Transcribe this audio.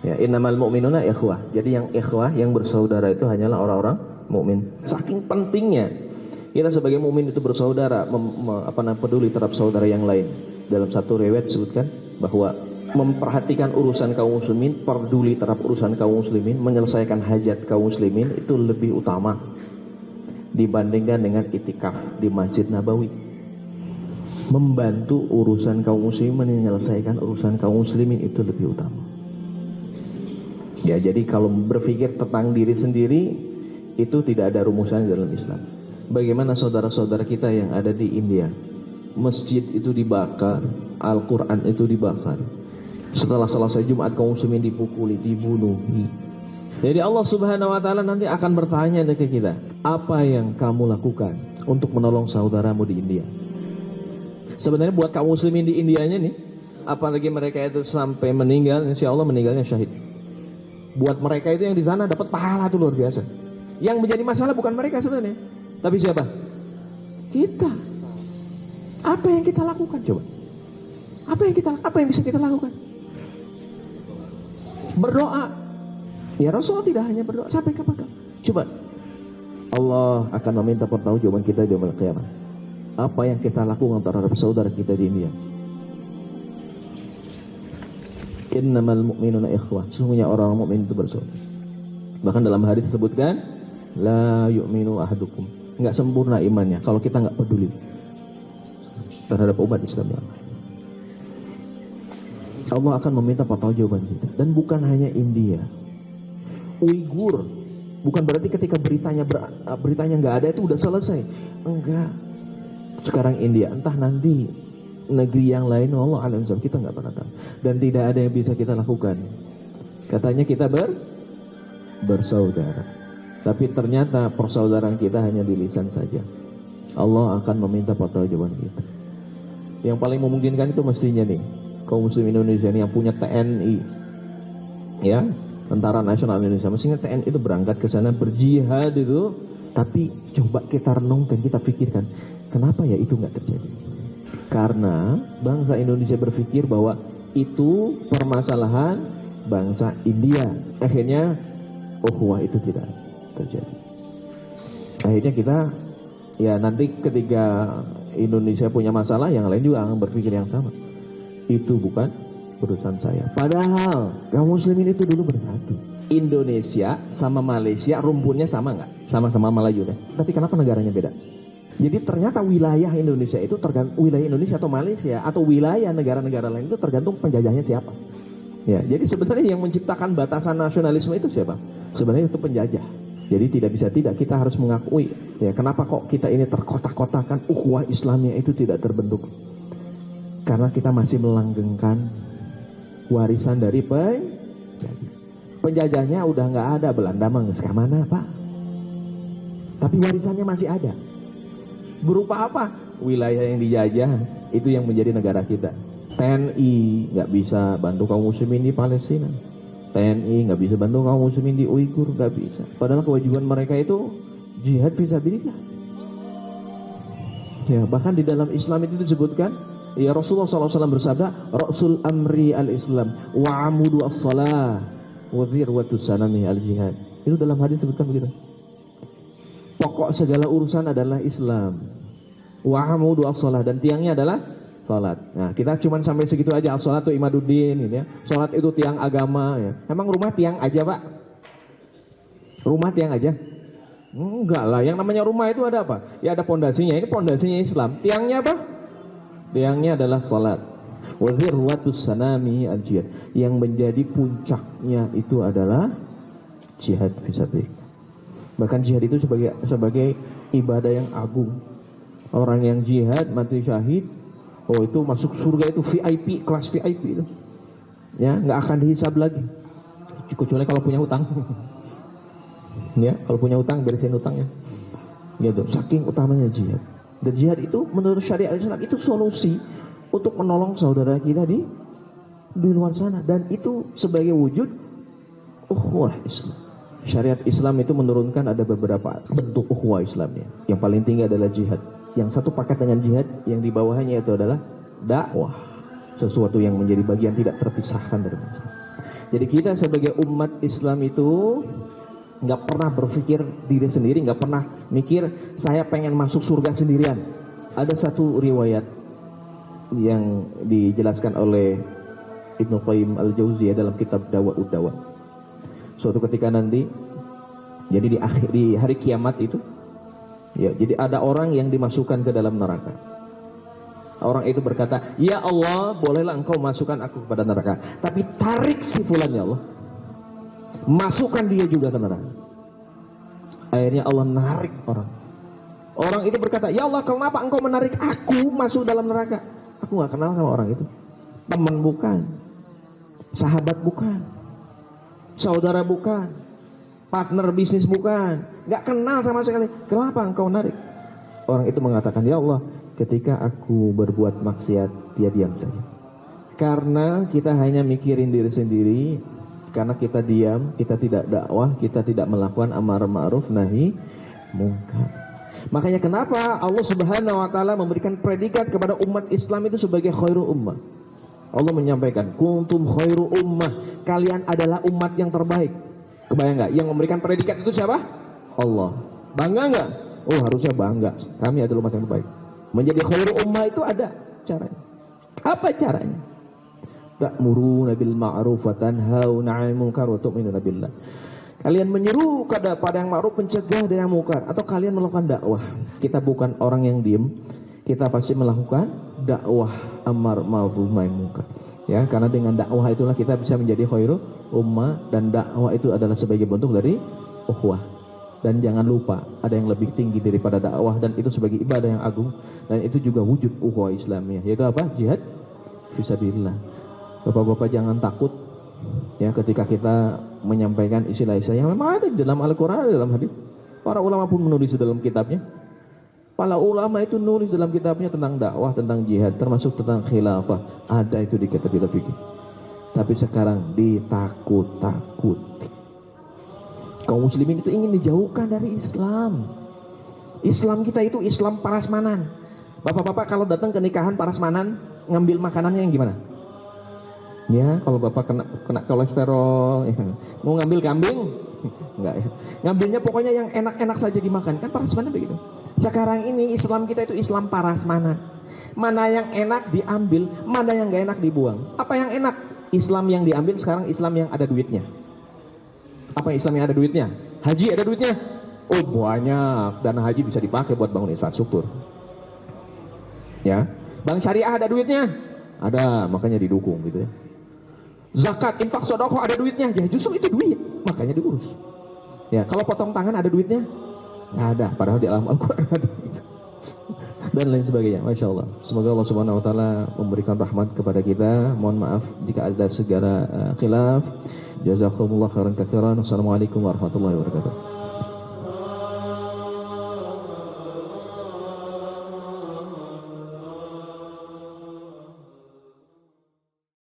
Ya, innamal mu'minuna ikhwah. Jadi yang ikhwah, yang bersaudara itu hanyalah orang-orang mukmin. Saking pentingnya kita sebagai mukmin itu bersaudara, peduli terhadap saudara yang lain. Dalam satu riwayat disebutkan bahwa memperhatikan urusan kaum muslimin, peduli terhadap urusan kaum muslimin, menyelesaikan hajat kaum muslimin itu lebih utama dibandingkan dengan itikaf di Masjid Nabawi. Membantu urusan kaum muslimin, menyelesaikan urusan kaum muslimin itu lebih utama. Ya, jadi kalau berpikir tentang diri sendiri itu tidak ada rumusan dalam Islam. Bagaimana saudara-saudara kita yang ada di India, masjid itu dibakar, Al-Quran itu dibakar. Setelah selesai Jumat kaum muslimin dipukuli, dibunuh. Jadi Allah Subhanahu wa taala nanti akan bertanya ke kita, apa yang kamu lakukan untuk menolong saudaramu di India? Sebenarnya buat kaum muslimin di Indianya nih, apalagi mereka itu sampai meninggal, insya Allah meninggalnya syahid. Buat mereka itu yang di sana dapat pahala tuh luar biasa. Yang menjadi masalah bukan mereka sebenarnya, tapi siapa? Kita. Apa yang kita lakukan coba? Apa yang bisa kita lakukan? Berdoa. Ya Rasulullah tidak hanya berdoa, sampai kapan doa? Coba. Allah akan meminta pertanggungjawaban kita di yaumil qiyamah. Apa yang kita lakukan terhadap saudara kita di India? Innamal mu'minuna ikhwah. Sesungguhnya orang mukmin itu bersaudara. Bahkan dalam hadis disebutkan, la yu'minu ahadukum. Enggak sempurna imannya kalau kita enggak peduli terhadap umat Islam yang lain. Allah akan meminta pertanggungjawaban kita. Dan bukan hanya India, Uighur. Bukan berarti ketika beritanya nggak ada itu udah selesai. Enggak. Sekarang India, entah nanti negeri yang lain, Allah alam, kita nggak pernah tahu. Dan tidak ada yang bisa kita lakukan. Katanya kita bersaudara, tapi ternyata persaudaraan kita hanya di lisan saja. Allah akan meminta pertanggungjawaban kita. Yang paling memungkinkan itu mestinya nih kaum muslim Indonesia nih yang punya TNI, ya, Tentara Nasional Indonesia, mestinya TNI itu berangkat ke sana berjihad itu. Tapi coba kita renungkan, kita pikirkan, kenapa ya itu nggak terjadi? Karena bangsa Indonesia berpikir bahwa itu permasalahan bangsa India. Akhirnya ukhuwah itu tidak terjadi. Akhirnya kita, ya nanti ketika Indonesia punya masalah, yang lain juga akan berpikir yang sama. Itu bukan urusan saya. Padahal kaum muslimin itu dulu bersatu. Indonesia sama Malaysia rumputnya sama nggak? Sama-sama Melayu kan? Tapi kenapa negaranya beda? Jadi ternyata wilayah Indonesia itu tergantung wilayah Indonesia atau Malaysia atau wilayah negara-negara lain itu tergantung penjajahnya siapa. Ya, jadi sebenarnya yang menciptakan batasan nasionalisme itu siapa? Sebenarnya itu penjajah. Jadi tidak bisa tidak, kita harus mengakui. Ya, kenapa kok kita ini terkotak-kotakan, ukhuwah Islamnya itu tidak terbentuk? Karena kita masih melanggengkan warisan dari penjajahnya udah nggak ada, Belanda mah nggak mana Pak. Tapi warisannya masih ada. Berupa apa? Wilayah yang dijajah itu yang menjadi negara kita. TNI nggak bisa bantu kaum muslimin di Palestina. TNI nggak bisa bantu kaum muslimin di Uighur, nggak bisa. Padahal kewajiban mereka itu jihad fisabilillah. Ya, bahkan di dalam Islam itu disebutkan, ya Rasulullah SAW bersabda, Rasul amri al-Islam wa amudu as-salah wa dhirwatu sanami al-jihad. Itu dalam hadis disebutkan begitu. Pokok segala urusan adalah Islam. Wa amudu as-salah, dan tiangnya adalah salat. Nah, kita cuma sampai segitu aja. As-salatu imaduddin gitu ya. Salat itu tiang agama ya. Emang rumah tiang aja, Pak? Rumah tiang aja? Enggak lah, yang namanya rumah itu ada apa? Ya ada pondasinya. Ini pondasinya Islam. Tiangnya apa? Tiangnya adalah salat. Wa dhirwatus sanami al-jihad. Yang menjadi puncaknya itu adalah jihad fisabilillah. Bahkan jihad itu sebagai ibadah yang agung. Orang yang jihad mati syahid, oh itu masuk surga, itu VIP, kelas VIP itu. Ya, nggak akan dihisab lagi. Kecuali kalau punya hutang. Ya, kalau punya hutang beresin hutangnya. Gitu. Saking utamanya jihad. Dan jihad itu menurut syariat Islam itu solusi untuk menolong saudara kita di luar sana, dan itu sebagai wujud ukhuwah Islam. Syariat Islam itu menurunkan ada beberapa bentuk ukhuwah Islamnya. Yang paling tinggi adalah jihad. Yang satu paket dengan jihad, yang di bawahnya itu adalah dakwah. Sesuatu yang menjadi bagian tidak terpisahkan dari Islam. Jadi kita sebagai umat Islam itu nggak pernah berpikir diri sendiri, nggak pernah mikir saya pengen masuk surga sendirian. Ada satu riwayat yang dijelaskan oleh Ibnu Qayyim Al-Jauziyah dalam kitab Dawa'ud Dawa. Suatu ketika nanti, jadi di hari kiamat itu, ya, jadi ada orang yang dimasukkan ke dalam neraka. Orang itu berkata, ya Allah, bolehlah engkau masukkan aku kepada neraka, tapi tarik si fulan ya Allah, masukkan dia juga ke neraka. Akhirnya Allah narik orang. Orang itu berkata, ya Allah, kenapa engkau menarik aku masuk dalam neraka? Aku gak kenal sama orang itu. Teman bukan, sahabat bukan, saudara bukan, partner bisnis bukan, gak kenal sama sekali. Kenapa engkau narik? Orang itu mengatakan, ya Allah, ketika aku berbuat maksiat, dia diam saja. Karena kita hanya mikirin diri sendiri. Karena kita diam, kita tidak dakwah, kita tidak melakukan amar ma'ruf nahi mungkar. Makanya kenapa Allah Subhanahu wa taala memberikan predikat kepada umat Islam itu sebagai khairul ummah. Allah menyampaikan, kuntum khairu ummah, kalian adalah umat yang terbaik. Kebayang nggak? Yang memberikan predikat itu siapa? Allah. Bangga nggak? Oh, harusnya bangga. Kami adalah umat yang terbaik. Menjadi khairu ummah itu ada caranya. Apa caranya? Ta'muruna bil ma'ruf wa tanhauna 'anil munkar wa tu'minuna billah. Kalian menyeru pada yang ma'ruf, mencegah dari yang munkar, atau kalian melakukan dakwah. Kita bukan orang yang diem, kita pasti melakukan dakwah amar ma'ruf nahi munkar. Ya, karena dengan dakwah itulah kita bisa menjadi khairul ummah, dan dakwah itu adalah sebagai bentuk dari ukhuwah. Dan jangan lupa, ada yang lebih tinggi daripada dakwah, dan itu sebagai ibadah yang agung, dan itu juga wujud ukhuwah Islamiyah, yaitu apa? Jihad fisabilillah. Bapak-bapak jangan takut ya ketika kita menyampaikan istilah-istilah yang memang ada di dalam Al-Quran, ada dalam hadis. Para ulama pun menulis dalam kitabnya. Para ulama itu nulis dalam kitabnya tentang dakwah, tentang jihad, termasuk tentang khilafah. Ada itu di kitab fikih. Tapi sekarang ditakut-takuti. Kaum muslimin itu ingin dijauhkan dari Islam. Islam kita itu Islam parasmanan. Bapak-bapak kalau datang ke nikahan parasmanan, ngambil makanannya yang gimana? Ya, kalau bapak kena kolesterol, ya. Mau ngambil kambing? Enggak ya. Ngambilnya pokoknya yang enak-enak saja dimakan. Kan parasmanan begitu. Sekarang ini Islam kita itu Islam parasmanan. Mana yang enak diambil, mana yang gak enak dibuang. Apa yang enak? Islam yang diambil sekarang Islam yang ada duitnya. Apa Islam yang ada duitnya? Haji ada duitnya? Oh banyak. Dana haji bisa dipakai buat bangun infrastruktur. Ya, bank syariah ada duitnya? Ada, makanya didukung gitu ya. Zakat, infak, sedekah ada duitnya, ya justru itu duit, makanya diurus. Ya, kalau potong tangan ada duitnya? Nggak ada, padahal di alam Al-Quran ada gitu. Dan lain sebagainya. Masya Allah. Semoga Allah Subhanahu Wa Taala memberikan rahmat kepada kita. Mohon maaf jika ada segala khilaf. Jazakumullah khairan katsiran. Wassalamualaikum warahmatullahi wabarakatuh.